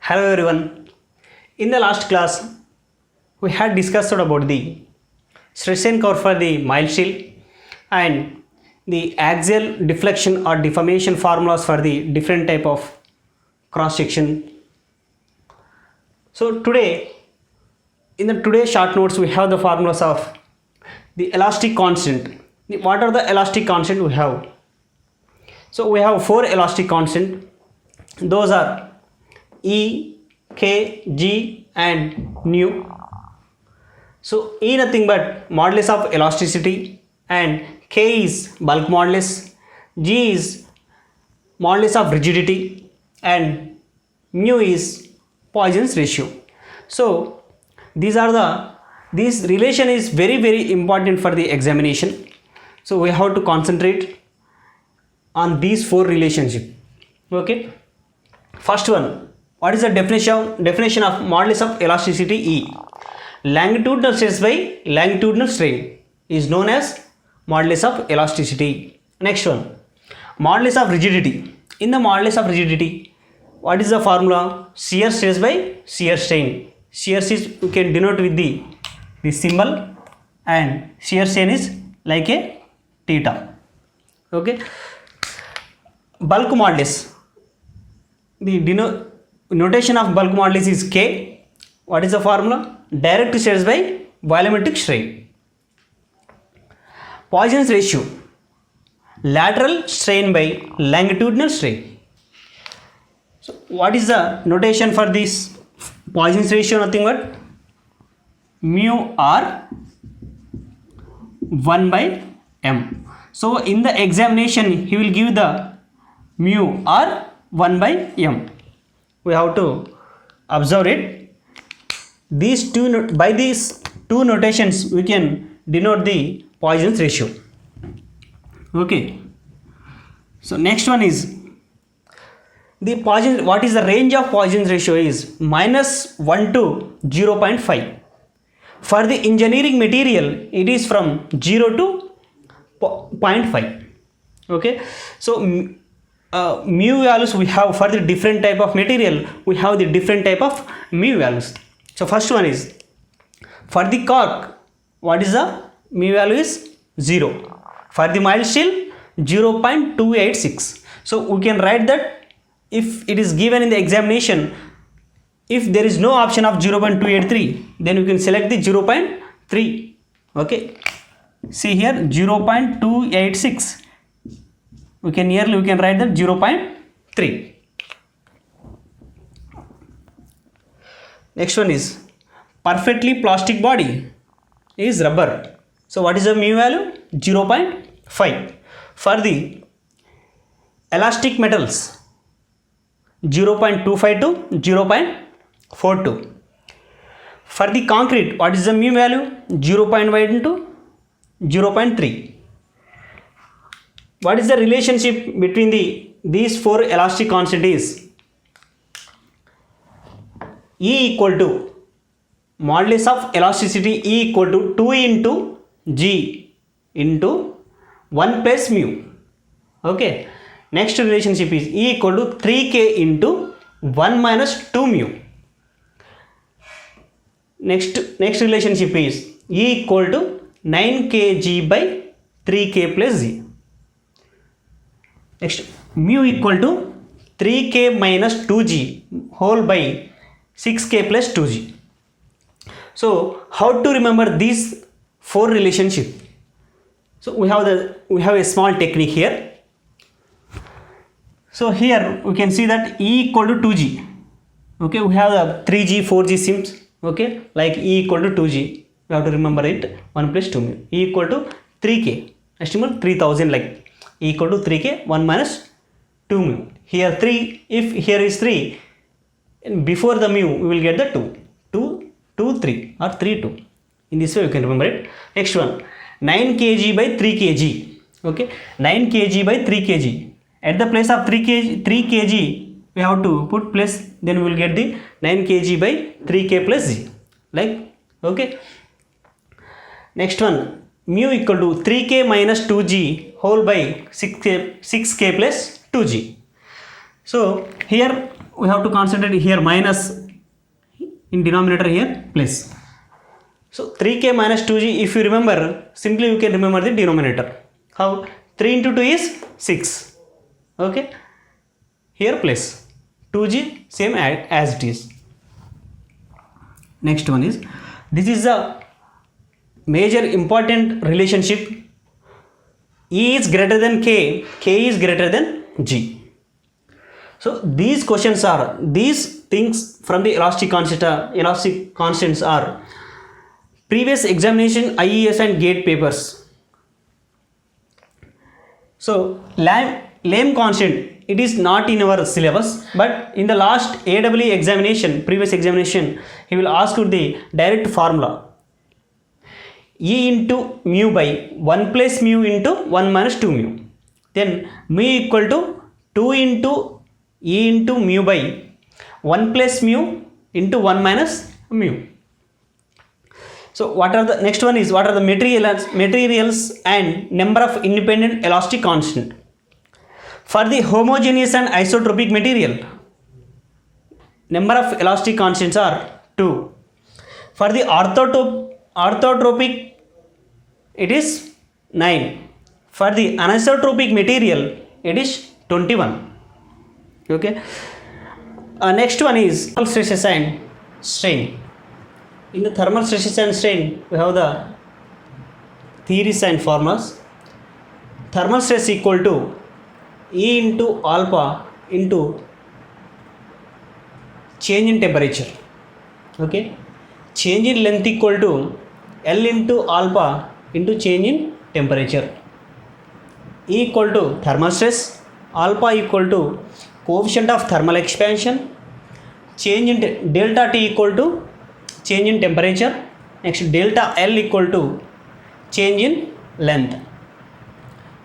Hello everyone. In the last class, we had discussed about the stress and curve for the mild steel and the axial deflection or deformation formulas for the different type of cross section. So today, in the today's short notes, we have the formulas of the elastic constant. What are the elastic constant we have? So we have four elastic constant. Those are E, K, G and nu. So E nothing but modulus of elasticity and K is bulk modulus, G is modulus of rigidity and mu is Poisson's ratio. So this relation is very important for the examination. So we have to concentrate on these four relationships. Okay. First one, what is the definition of modulus of elasticity E? Longitudinal stress by longitudinal strain is known as modulus of elasticity. Next one, modulus of rigidity. In the modulus of rigidity, what is the formula? Shear stress by shear strain. Shear stress you can denote with the symbol and shear strain is like a theta. Okay. Bulk modulus. The notation of bulk modulus is K. What is the formula? Direct stress by volumetric strain. Poisson's ratio. Lateral strain by longitudinal strain. So what is the notation for this Poisson's ratio? Nothing but mu r 1 by m. So in the examination he will give the mu r 1 by m. We have to observe it. By these two notations we can denote the Poisson's ratio. Okay. So next one is the Poisson. What is the range of Poisson's ratio is -1 to 0.5. For the engineering material it is from 0 to 0.5. Okay. So mu values we have for the different type of material, we have the different type of mu values. So first one is for the cork, what is the mu value is 0. For the mild steel 0.286. So we can write that if it is given in the examination, if there is no option of 0.283, then you can select the 0.3. Okay, see here 0.286. We can write that 0.3. Next one is perfectly plastic body is rubber. So what is the mu value? 0.5. For the elastic metals 0.25 to 0.42. For the concrete, what is the mu value? 0.1 to 0.3. What is the relationship between these four elastic constant is E equal to modulus of elasticity E equal to 2 into G into 1 plus mu. Okay. Next relationship is E equal to 3K into 1 minus 2 mu. Next relationship is E equal to 9kg by 3K plus G. Next, mu equal to 3K minus 2G whole by 6K plus 2G. So how to remember these four relationship? So we have a small technique here. So here we can see that E equal to 2G. Okay, we have the 3G, 4G sims. Okay, like E equal to 2G. We have to remember it 1 plus 2 mu. E equal to 3K. Estimate 3000 like. E equal to 3K 1 minus 2 mu. Here 3, if here is 3, before the mu we will get the 2, 3 or 3, 2. In this way you can remember it. Next one, 9 kg by 3 kg. Okay, 9 kg by 3 kg. At the place of 3 kg we have to put plus, then we will get the 9 kg by 3k plus g. Like, okay. Next one, mu equal to 3k minus 2g whole by 6k plus 2g. So here we have to concentrate here minus in denominator, here plus. So 3k minus 2g, if you remember, simply you can remember the denominator. How? 3 into 2 is 6. Okay, here plus 2g, same as it is. Next one is, this is a major important relationship. E is greater than k, k is greater than g. So these questions are, these things from the elastic constants are previous examination IES and GATE papers. So Lame constant, it is not in our syllabus, but in the last AEE examination, previous examination, he will ask you the direct formula. E into mu by 1 plus mu into 1 minus 2 mu. Then mu equal to 2 into E into mu by 1 plus mu into 1 minus mu. So what are the next one is, what are the materials and number of independent elastic constant for the homogeneous and isotropic material? Number of elastic constants are 2. For the orthotropic it is 9. For the anisotropic material it is 21. Okay, next one is thermal stresses and strain. In the thermal stresses and strain, we have the theories and formulas. Thermal stress equal to E into alpha into change in temperature. Okay, change in length equal to L into alpha into change in temperature. E equal to thermal stress, alpha equal to coefficient of thermal expansion, change in delta T equal to change in temperature, next delta L equal to change in length.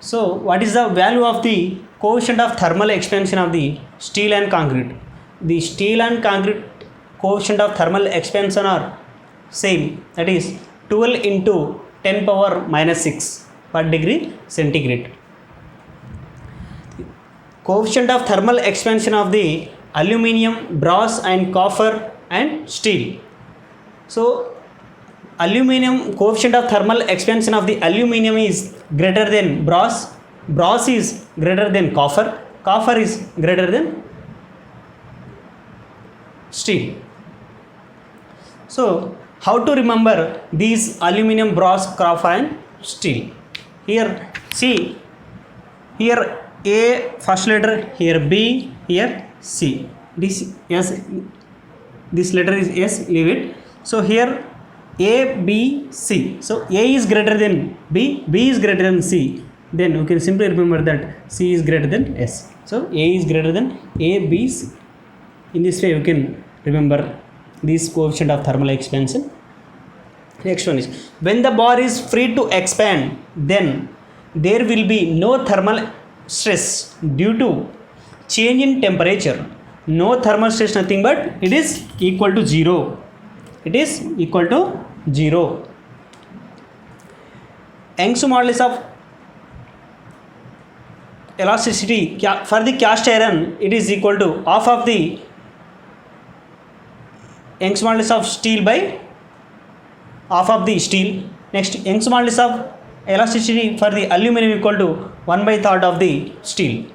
So what is the value of the coefficient of thermal expansion of the steel and concrete? The steel and concrete coefficient of thermal expansion are same, that is 12 into 10 power minus 6 per degree centigrade. Coefficient of thermal expansion of the aluminium, brass and copper and steel. So aluminium, coefficient of thermal expansion of the aluminium is greater than brass, brass is greater than copper, copper is greater than steel. So how to remember these aluminium, brass, copper and steel? Here see, here A first letter, here B, here C. This yes, this letter is S, leave it. So here A, B, C. So A is greater than B, B is greater than C. Then you can simply remember that C is greater than S. So A is greater than A, B, C. In this way you can remember this coefficient of thermal expansion. Next one is, when the bar is free to expand, then there will be no thermal stress due to change in temperature. No thermal stress, nothing but it is equal to 0. It is equal to 0. Young's modulus of elasticity for the cast iron, it is equal to half of the Young's modulus of steel by half of the steel. Next, Young's modulus of elasticity for the aluminum equal to 1/3 of the steel.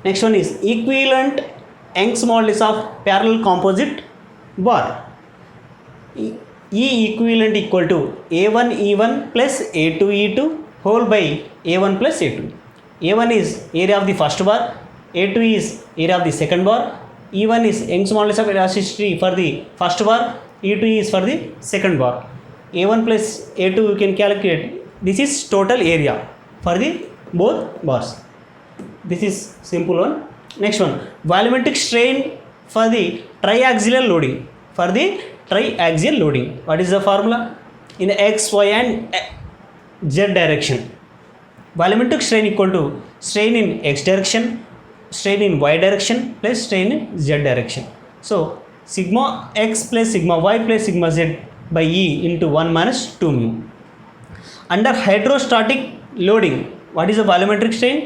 Next one is equivalent Young's modulus of parallel composite bar. E equivalent equal to A1 E1 plus A2 E2 whole by A1 plus A2. A1 is area of the first bar, A2 is area of the second bar, E1 is Young's modulus of elasticity for the first bar, E2 is for the second bar. A1 plus A2 you can calculate. This is total area for the both bars. This is simple one. Next one, volumetric strain for the triaxial loading. For the triaxial loading, what is the formula? In the x, y and z direction, volumetric strain equal to strain in x direction, strain in y direction plus strain in z direction. So sigma x plus sigma y plus sigma z by E into 1 minus 2 mu. Under hydrostatic loading, what is the volumetric strain?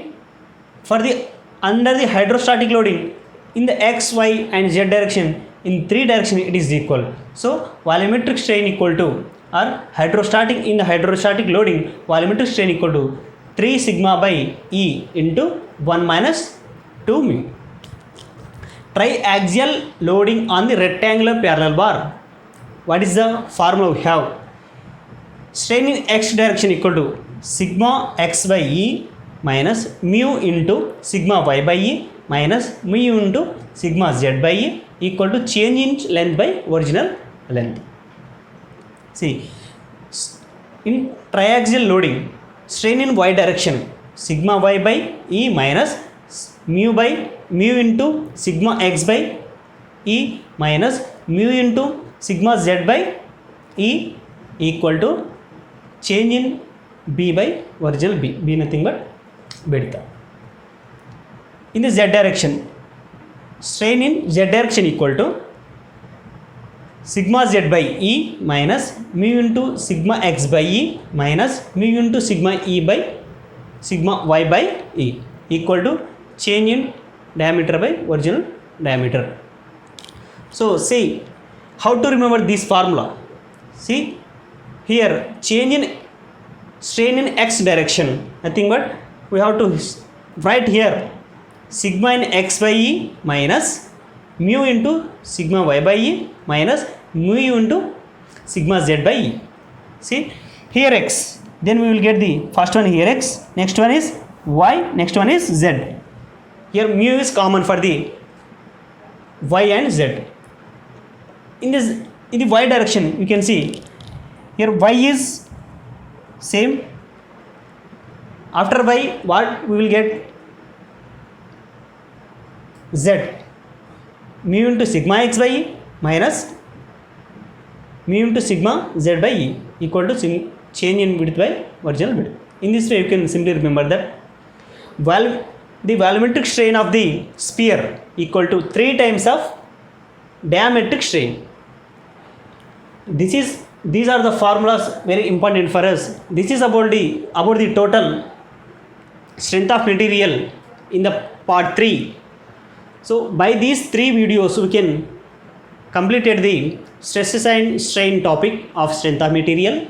For the under the hydrostatic loading, in the x, y and z direction, in three direction it is equal. So volumetric strain equal to, or hydrostatic, in the hydrostatic loading volumetric strain equal to 3 sigma by E into 1 minus 2 mu. Triaxial loading on the rectangular parallel bar. What is the formula we have? Strain in x direction equal to sigma x by E minus mu into sigma y by E minus mu into sigma z by E equal to change in length by original length. See, in triaxial loading, strain in y direction sigma y by E minus mu into sigma x by E minus mu into sigma z by E equal to change in b by original b nothing but beta. In the z direction, strain in z direction equal to sigma z by E minus mu into sigma x by E minus mu into sigma E by sigma y by E equal to change in diameter by original diameter. So see how to remember this formula. See here, change in strain in x direction, nothing but we have to write here sigma in x by E minus mu into sigma y by E minus mu into sigma z by E. See here x, then we will get the first one here x, next one is y, next one is z. Here mu is common for the y and z. In the y direction you can see here y is same. After y, what we will get? Z mu into sigma x by E minus mu into sigma z by E equal to change in width by original width. In this way you can simply remember that the volumetric strain of the sphere equal to 3 times of diametric strain. These are the formulas very important for us. This is about the total strength of material in the part 3. So by these 3 videos we can completed the stresses and strain topic of strength of material.